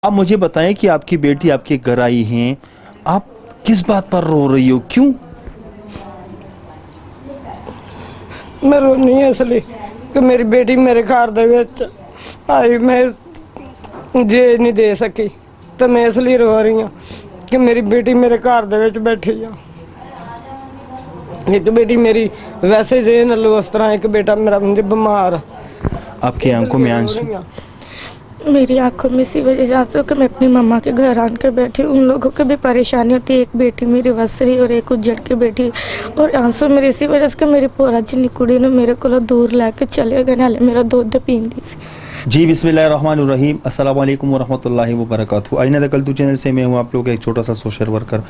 आप मुझे बताएं कि आपकी बेटी आपके घर आई हैं, आप किस बात पर रो रही हो, क्यों? मैं रोनी इसलिए कि मेरी बेटी मेरे घर दे विच आई, मैं जे नहीं दे सकी तो मैं इसलिए रो रही हूँ कि मेरी बेटी मेरे घर दे विच बैठी आ। एक बेटी मेरी वैसे जे नल्लू उस तरह, एक बेटा मेरा मुझे बीमार। आपकी आंखों में आंसू? मेरी आंखों में इसी वजह से आंसू कि मैं अपनी मम्मा के घर आन कर बैठी, उन लोगों की भी परेशानी होती है। एक बेटी मेरी वसरी और एक उज्जड़ की बेटी, और आंसू मेरी इसी वजह से कि मेरी पोरा जिन्नी कुड़ी ने मेरे को दूर लैके चले गए, नाले मेरा दूध पींदी सी। जी बिस्मिल्लाहिर्रहमानिर्रहीम, अस्सलाम वालेकुम वरहमतुल्लाहि वबरकातुहू। आईना दकलतुर चैनल से मैं हूँ आप लोग का एक छोटा सा सोशल वर्कर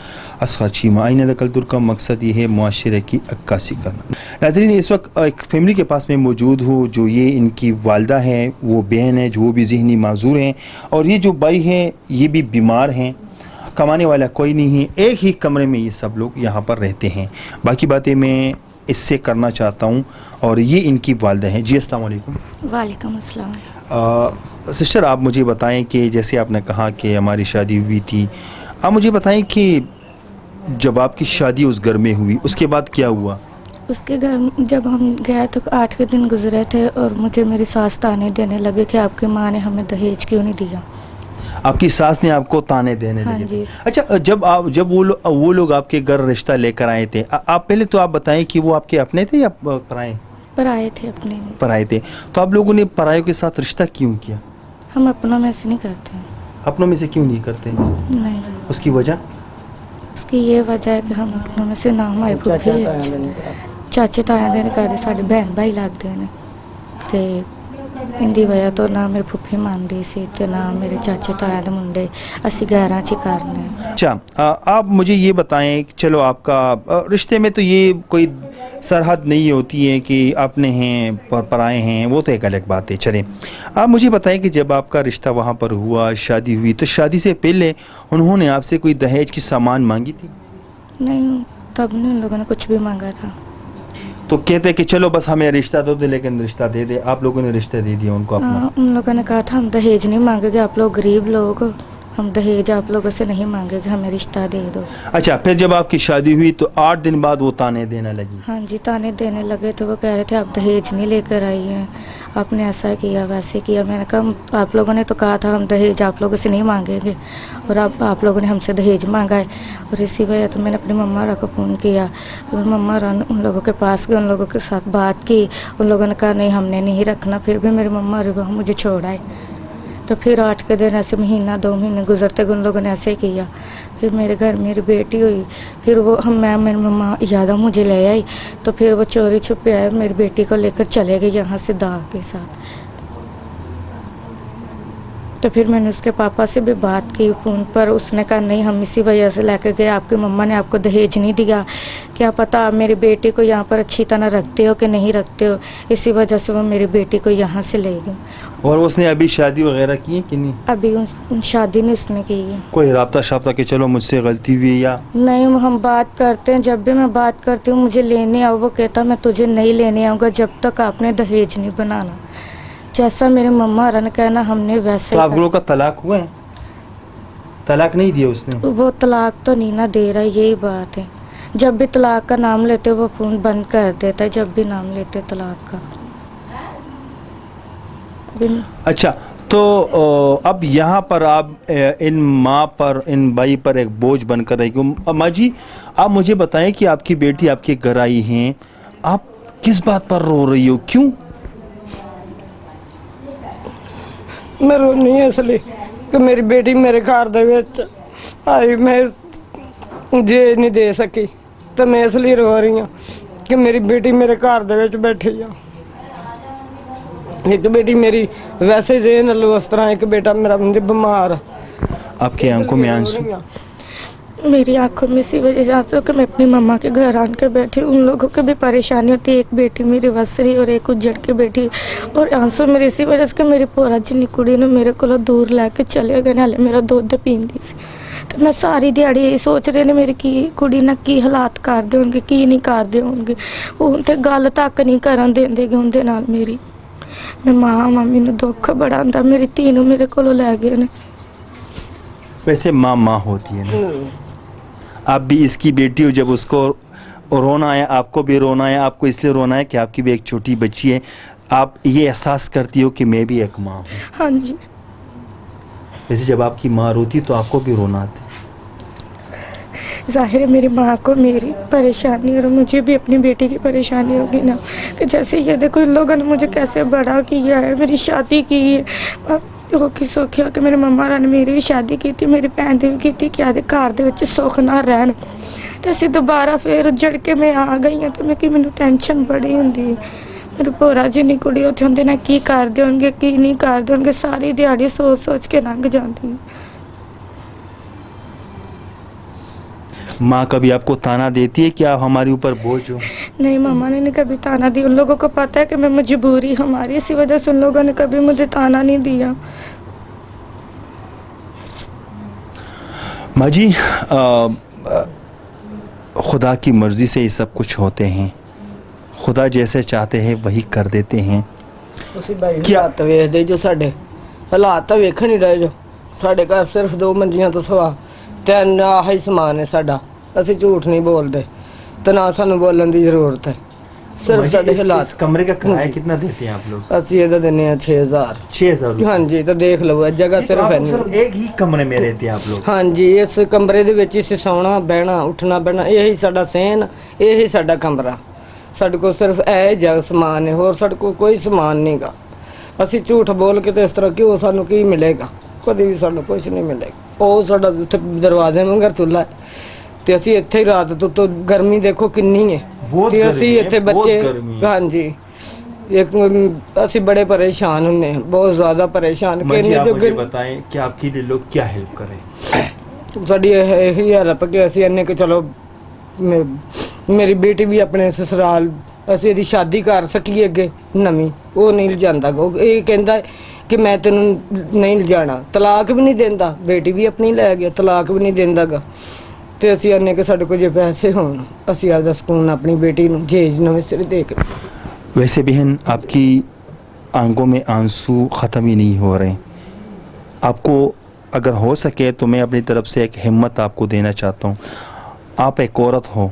असगर चीमा। आईना दकलतुर का मकसद ये है मुआशरे की अक्कासी करना। नाज़रीन, इस वक्त एक फैमिली के पास मैं मौजूद हूँ, जो ये इनकी वालदा हैं, वो बहन है जो भी ज़हनी माजूर हैं, और ये जो भाई हैं ये भी बीमार हैं, कमाने वाला कोई नहीं है। एक ही कमरे में ये सब लोग यहाँ पर रहते हैं। बाकी बातें मैं इससे करना चाहता हूँ, और ये इनकी वालदा हैं। जी अस्सलाम वालेकुम। वालेकुम अस्सलाम। सिस्टर, आप मुझे बताएं कि जैसे आपने कहा कि हमारी शादी हुई थी, आप मुझे बताएं कि जब आपकी शादी उस घर में हुई उसके बाद क्या हुआ? उसके घर जब हम गए तो 8 के दिन गुजरे थे, और मुझे मेरी सास ताने देने लगे कि आपकी माँ ने हमें दहेज क्यों नहीं दिया। आपकी सास ने आपको ताने देने हाँ लगे? जी। अच्छा, जब वो लोग आपके घर रिश्ता लेकर आए थे, आप पहले तो आप बताएं कि वो आपके अपने थे या पराए? पराए थे, अपने नहीं। पराए थे। तो आप लोगों ने परायों के साथ रिश्ता क्यों किया? हम अपनों में से नहीं करते हैं। अपनों में से क्यों नहीं करते? नहीं, उसकी वजह? उसकी ये वजह है कि हम अपनों में से ना हमारे फुफी चाचे ताया देने करते, साढ़े बहन भाई लगते हैं ते इंदी वजह तो ना मेरे फुफी मानती सी ते ना मेरे चाचे ताया दे मुंडे, असी गैरां च करने। अच्छा, आप मुझे ये बताएं, चलो आपका रिश्ते में तो ये कोई सरहद नहीं होती है कि अपने हैं पराए हैं, वो तो एक अलग बात है। चलें, आप मुझे बताएं कि जब आपका रिश्ता वहाँ पर हुआ, शादी हुई, तो शादी से पहले उन्होंने आपसे कोई दहेज की सामान मांगी थी? नहीं, तब नहीं उन लोगों ने कुछ भी मांगा था। तो कहते कि चलो बस हमें रिश्ता दो, लेकिन रिश्ता दे दे। आप लोगों ने रिश्ता दे दिया उनको अपना? उन लोगों ने कहा था हम दहेज नहीं मांगेंगे, आप लोग गरीब लोग, हम दहेज आप लोगों से नहीं मांगेंगे, हमें रिश्ता दे दो। अच्छा, फिर जब आपकी शादी हुई तो 8 दिन बाद वो ताने देने लगी? हाँ जी, ताने देने लगे। तो वो कह रहे थे आप दहेज नहीं लेकर आई हैं, आपने ऐसा किया वैसे किया। मैंने कहा आप लोगों ने तो कहा था हम दहेज आप लोगों से नहीं मांगेंगे, और आप लोगों ने हमसे दहेज मांगा है। और इसी वजह तो मैंने अपनी मम्मा को फ़ोन किया, तो मम्मा उन लोगों के पास गए, उन लोगों के साथ बात की। उन लोगों ने कहा नहीं हमने नहीं रखना। फिर भी मेरी मम्मा वहाँ मुझे छोड़ा है। तो फिर 8 के दिन ऐसे महीना 2 महीने गुजरते गए, उन लोगों ने ऐसे किया। फिर मेरे घर मेरी बेटी हुई, फिर वो मेरी मम्मा यादा मुझे ले आई, तो फिर वो चोरी छुपे आए, मेरी बेटी को लेकर चले गए यहाँ से दाग के साथ। तो फिर मैंने उसके पापा से भी बात की फ़ोन पर, उसने कहा नहीं हम इसी वजह से लेकर गए, आपकी मम्मा ने आपको दहेज नहीं दिया, क्या पता आप मेरी बेटी को यहाँ पर अच्छी तरह रखते हो कि नहीं रखते हो, इसी वजह से वो मेरी बेटी को यहाँ से ले गए। और उसने अभी शादी वगैरह की है कि नहीं? अभी शादी नहीं उसने की है। कोई राब्ता शाब्ता कि चलो मुझसे गलती हुई या? नहीं, हम बात करते हैं, जब भी मैं बात करती हूँ मुझे लेने आओ, वो कहता मैं तुझे नहीं लेने आऊँगा जब तक आपने दहेज नहीं बनाना। जैसा मेरे मम्मा रन कहना हमने वैसे। तो आप लोगों का तलाक हुआ है? तलाक नहीं दिया उसने? वो तलाक तो नहीं ना दे रहा, यही बात है। जब भी तलाक का नाम लेते वो फ़ोन बंद कर देता है, जब भी नाम लेते तलाक का। अच्छा, तो अब यहाँ पर आप इन माँ पर, इन भाई पर एक बोझ बनकर रहेगी। माँ जी, आप मुझे बताएं कि आपकी बेटी आपके घर आई हैं, आप किस बात पर रो रही हो, क्यों? मैं रोनी इसलिए कि मेरी बेटी मेरे घर दे विच आई, मैं जे नहीं दे सकी तो मैं इसलिए रो रही हूँ कि मेरी बेटी मेरे घर दे विच बैठी आ। एक बेटी मेरी वैसे जे नल्लू उस तरह, एक बेटा मेरा मुझे बीमार। आपकी आंखों में आंसू? मेरी आंखों में इसी वजह से आंसू कि मैं अपनी मम्मा के घर आन कर बैठी, उन लोगों की भी परेशानी होती है। एक बेटी मेरी वसरी और एक उज्जड़ की बेटी, और आंसू मेरी इसी वजह से कि मेरी पोरा जिन्नी कुड़ी ने मेरे को दूर लैके चले गए, नाले मेरा दूध पींदी सी। तो मैं सारी दिहाड़ी यही सोच रही ने मेरी की कुड़ी ना की हालात करते होंगे, की नहीं करते होंगे। वो तो गल तक नहीं करन देंदे उनदे नाल मेरी। मैं माँ मम्मी नूं दुख बड़ा हुंदा, मेरी धी नूं मेरे कोलों लै गए ने। वैसे माँ माँ होती है ना, आप भी इसकी बेटी हो, जब उसको रोना है आपको भी रोना है, आपको इसलिए रोना है कि आपकी भी एक छोटी बच्ची है, आप ये एहसास करती हो कि मैं भी एक माँ हूँ। हाँ जी। वैसे जब आपकी माँ रोती तो आपको भी रोना आता है। ज़ाहिर है मेरी माँ को मेरी परेशानी और मुझे भी अपनी बेटी की परेशानी होगी ना, कि जैसे ये देखो इन लोगों ने मुझे कैसे बड़ा किया है, मेरी शादी की है, और होके सौखी होके मेरे मम्मा ने मेरी भी शादी की थी, मेरी भैन ਦੀ ਵੀ ਕੀਤੀ ਕਿ ਆਦੇ ਘਰ ਦੇ ਵਿੱਚ ਸੁੱਖ ਨਾ ਰਹਿਣ, ਤੇ ਅਸੀਂ ਦੁਬਾਰਾ ਫੇਰ ਉੱਜੜ ਕੇ ਮੈਂ ਆ ਗਈ ਹਾਂ, ਤੇ ਮੈਂ ਕਿ ਮੈਨੂੰ ਟੈਨਸ਼ਨ ਬੜੀ ਹੁੰਦੀ ਹੈ। ਮੇਰੇ ਭੋਰਾ ਜਿੰਨੀ ਕੁੜੀ ਉੱਥੇ ਹੁੰਦੇ ਨੇ ਕੀ ਕਰਦੇ ਹੋਣਗੇ ਕੀ ਨਹੀਂ ਕਰਦੇ ਹੋਣਗੇ, ਸਾਰੀ ਦਿਹਾੜੀ ਸੋਚ ਸੋਚ ਕੇ ਲੰਘ ਜਾਂਦੀ ਹੈ। माँ कभी आपको ताना देती है कि आप हमारे ऊपर बोझ हो? नहीं, मामा ने नहीं कभी ताना दी, उन लोगों को पता है कि मैं मजबूरी हमारी, इसी वजह से उन लोगों ने कभी मुझे ताना नहीं दिया। माँ जी, खुदा की मर्ज़ी से ये सब कुछ होते हैं, खुदा जैसे चाहते हैं वही कर देते हैं। ਤੁਸੀਂ ਬਾਈ ਹਾਲਾਤ ਵੇਖਦੇ ਜੋ ਸਾਡੇ ਹਾਲਾਤ ਤਾਂ ਵੇਖਣ ਹੀ ਰਹੇ ਜੋ, ਸਾਡੇ ਘਰ ਸਿਰਫ 2 ਮੰਜੀਆਂ ਤੋਂ ਸਿਵਾ ਤਿੰਨ ਆਹੀ ਸਮਾਨ ਹੈ ਸਾਡਾ, ਅਸੀਂ ਝੂਠ ਨਹੀਂ ਬੋਲਦੇ ਤੇ ਨਾ ਸਾਨੂੰ ਬੋਲਣ ਦੀ ਜ਼ਰੂਰਤ ਹੈ, ਸਿਰਫ ਸਾਡੇ ਹਾਲਾਤ। कमरे का किराया कितना देते हैं आप लोग? ਅਸੀਂ ਇਹਦਾ ਦਿੰਦੇ ਆ 6000। 6000 ਹਾਂਜੀ, ਤਾਂ ਦੇਖ ਲਓ ਇਹ ਜਗ੍ਹਾ ਸਿਰਫ ਹੈ ਨਹੀਂ। सिर्फ एक ही कमरे में रहते हैं आप लोग? ਹਾਂਜੀ, ਇਸ ਕਮਰੇ ਦੇ ਵਿੱਚ ਅਸੀਂ ਸੌਣਾ ਬਹਿਣਾ ਉੱਠਣਾ ਬਹਿਣਾ, ਇਹੀ ਸਾਡਾ ਸਹਿਣ, ਇਹੀ ਸਾਡਾ ਕਮਰਾ। ਸਾਡੇ ਕੋਲ ਸਿਰਫ ਇਹ ਜਿਹਾ ਸਮਾਨ ਹੈ, ਹੋਰ ਸਾਡੇ ਕੋਲ ਕੋਈ ਸਮਾਨ ਨਹੀਂਗਾ। ਅਸੀਂ ਝੂਠ ਬੋਲ ਕੇ ਤੇ ਇਸ ਤਰ੍ਹਾਂ ਕਿਉਂ, ਸਾਨੂੰ ਕੀ ਮਿਲੇਗਾ? ਕਦੇ ਵੀ ਸਾਨੂੰ ਕੁਝ ਨਹੀਂ ਮਿਲੇਗਾ। ਉਹ ਸਾਡਾ ਉੱਥੇ ਦਰਵਾਜ਼ੇ ਵਾਂਗਰ ਚੁੱਲ੍ਹਾ ਹੈ, ਤੇ ਅਸੀਂ ਇੱਥੇ ਹੀ ਰਾਤ ਤੋਂ ਗਰਮੀ ਦੇਖੋ ਕਿੰਨੀ ਹੈ, ਤੇ ਅਸੀਂ ਇੱਥੇ ਬੱਚੇ, ਹਾਂਜੀ एक ਅਸੀਂ ਬੜੇ ਪਰੇਸ਼ਾਨ ਹੁੰਨੇ ਹਾਂ, ਬਹੁਤ ਜ਼ਿਆਦਾ ਪਰੇਸ਼ਾਨ। ਕਿੰਨੇ ਜੋ मुझे बताएं कि आपके लिए लोग क्या हेल्प करें? ਸਾਡੀ ਇਹੀ ਹੈਲਪ ਕਿ ਅਸੀਂ ਇੰਨੇ ਕਿ ਚਲੋ ਮੇਰੀ ਬੇਟੀ ਵੀ ਆਪਣੇ ਸਸੁਰਾਲ ਅਸੀਂ ਇਹਦੀ ਸ਼ਾਦੀ ਕਰ ਸਕੀਏ ਅੱਗੇ ਨਵੀਂ, ਉਹ ਨਹੀਂ ਲਿਜਾਂਦਾ, ਉਹ ਇਹ ਕਹਿੰਦਾ ਕਿ ਮੈਂ ਤੈਨੂੰ ਨਹੀਂ ਲਿਜਾਣਾ, ਤਲਾਕ ਵੀ ਨਹੀਂ ਦਿੰਦਾ, ਬੇਟੀ ਵੀ ਆਪਣੀ ਲੈ ਗਿਆ, ਤਲਾਕ ਵੀ ਨਹੀਂ ਦਿੰਦਾਗਾ। ਤੇ ਅਸੀਂ ਇੰਨੇ ਕਿ ਸਾਡੇ ਕੋਲ ਜੇ ਪੈਸੇ ਹੋਣ ਅਸੀਂ ਆਪਦਾ ਸਕੂਨ ਆਪਣੀ ਬੇਟੀ ਨੂੰ ਜੇਜ ਨਵੇਂ ਸਿਰੇ ਦੇ ਕੇ। वैसे बहन, आपकी आंखों में आंसू ख़त्म ही नहीं हो रहे। आपको अगर हो सके तो मैं अपनी तरफ से एक हिम्मत आपको देना चाहता हूँ। आप एक औरत हो,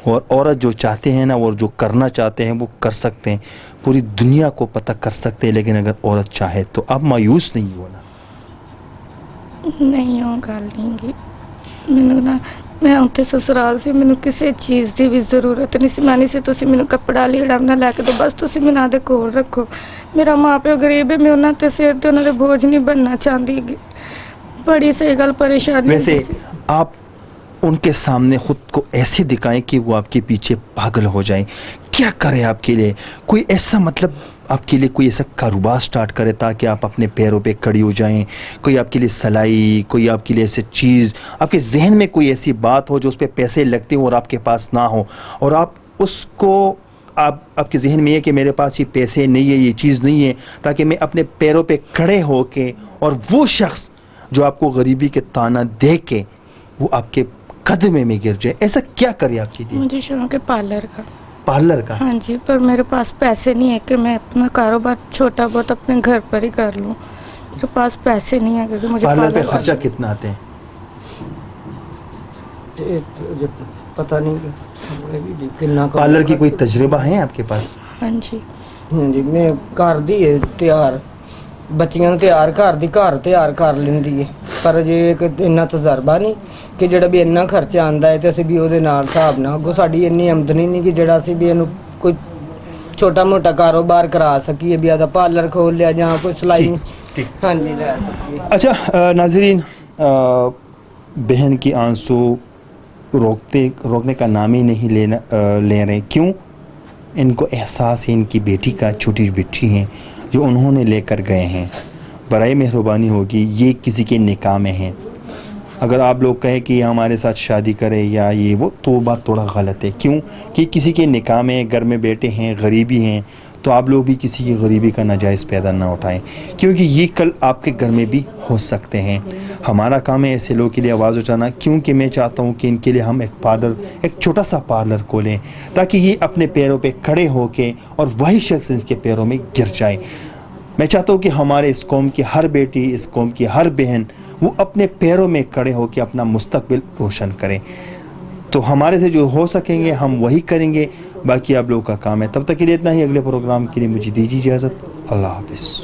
और औरत जो चाहते हैं ना, और जो करना चाहते हैं वो कर सकते हैं, पूरी दुनिया को पता कर सकते हैं, लेकिन अगर औरत चाहे तो आप मायूस नहीं हो ना। नहीं, ਉਹ ਗੱਲ ਨਹੀਂ ਗੀ ਮੈਨੂੰ ਨਾ, ਮੈਂ ਉੱਥੇ ਸਸੁਰਾਲ ਸੀ, ਮੈਨੂੰ ਕਿਸੇ ਚੀਜ਼ ਦੀ ਵੀ ਜ਼ਰੂਰਤ ਨਹੀਂ ਸੀ, ਮੈਂ ਨਹੀਂ ਸੀ ਤੁਸੀਂ ਮੈਨੂੰ ਕੱਪੜਾ ਲੀੜਾ ਨਾ ਲੈ ਕੇ ਦਿਓ, ਬਸ ਤੁਸੀਂ ਮੈਨੂੰ ਆਪਦੇ ਕੋਲ ਰੱਖੋ। ਮੇਰਾ ਮਾਂ ਪਿਓ ਗਰੀਬ ਹੈ, ਮੈਂ ਉਹਨਾਂ ਤੇ ਸਿਰ ਤੇ ਉਹਨਾਂ ਦੇ ਬੋਝ ਨਹੀਂ ਬਣਨਾ ਚਾਹੁੰਦੀ ਗੀ। बड़ी सही गल परेशानी। वैसे आप उनके सामने खुद को ऐसे दिखाएं कि वो आपके पीछे पागल हो जाएं। क्या करें आपके लिए? कोई ऐसा मतलब आपके लिए कोई ऐसा कारोबार स्टार्ट करे ताकि आप अपने पैरों पे खड़ी हो जाएं। कोई आपके लिए सलाई, कोई आपके लिए ऐसी चीज़, आपके जहन में कोई ऐसी बात हो जो उस पर पैसे लगते हो और आपके पास ना हो, और आप उसको आपके जहन में है कि मेरे पास ये पैसे नहीं है, ये चीज़ नहीं है, ताकि मैं अपने पैरों पे खड़े हो के, और वो शख्स जो आपको गरीबी के ताना दे के वो आपके कदमे में गिर जाए। ऐसा क्या करे आपके लिए? मुझे शौक है पार्लर का। पार्लर का? हाँ जी, पर मेरे पास पैसे नहीं है कि मैं अपना कारोबार छोटा बहुत अपने घर पर ही कर लूँ। मेरे पास पैसे नहीं है क्योंकि मुझे पार्लर पे खर्चा कितना आते हैं? पता नहीं कितना। पार्लर की कोई तजुर्बा है आपके पास? हाँ जी, हाँ जी, मैं कर दी है तैयार, ਬੱਚੀਆਂ ਨੂੰ ਤਿਆਰ ਘਰ ਤਿਆਰ ਕਰ ਲੈਂਦੀ ਹੈ, ਪਰ ਜੇ ਇੱਕ ਇੰਨਾ ਤਜਰਬਾ ਨਹੀਂ ਕਿ ਜਿਹੜਾ ਵੀ ਇੰਨਾ ਖਰਚਾ ਆਂਦਾ ਹੈ ਤੇ ਅਸੀਂ ਵੀ ਉਹਦੇ ਨਾਲ ਹਿਸਾਬ ਨਾਲ, ਅੱਗੋਂ ਸਾਡੀ ਇੰਨੀ ਆਮਦਨੀ ਨਹੀਂ ਕਿ ਜਿਹੜਾ ਅਸੀਂ ਵੀ ਇਹਨੂੰ ਕੋਈ ਛੋਟਾ ਮੋਟਾ ਕਾਰੋਬਾਰ ਕਰਾ ਸਕੀਏ, ਵੀ ਆਦਾ ਪਾਰਲਰ ਖੋਲ ਲਿਆ ਜਾਂ ਕੋਈ ਸਿਲਾਈ ਹਾਂਜੀ ਲੈ ਸਕੀਏ। अच्छा नाज़रीन, बहन की आंसू रोकने का नाम ही नहीं ले रहे। क्यों? इनको एहसास है इनकी बेटी का, छोटी बेटी हैं जो उन्होंने लेकर गए हैं। बराए मेहरबानी होगी, ये किसी के निकाह में हैं। अगर आप लोग कहें कि हमारे साथ शादी करें या ये वो, तो बात थोड़ा गलत है। क्यों? कि किसी के निकाह में, घर में बेटे हैं, गरीबी हैं, तो आप लोग भी किसी की गरीबी का नाजायज़ फ़ायदा ना उठाएं, क्योंकि ये कल आपके घर में भी हो सकते हैं। हमारा काम है ऐसे लोगों के लिए आवाज़ उठाना, क्योंकि मैं चाहता हूँ कि इनके लिए हम एक छोटा सा पार्लर खोलें ताकि ये अपने पैरों पे खड़े होके और वही शख्स इसके पैरों में गिर जाए। میں چاہتا ہوں کہ ہمارے اس قوم کی ہر بیٹی، اس قوم کی ہر بہن وہ اپنے پیروں میں کھڑے ہو کے اپنا مستقبل روشن کریں. تو ہمارے سے جو ہو سکیں گے ہم وہی کریں گے، باقی آپ لوگوں کا کام ہے. تب تک کے لیے اتنا ہی. اگلے پروگرام کے لیے مجھے دیجیے اجازت. اللہ حافظ.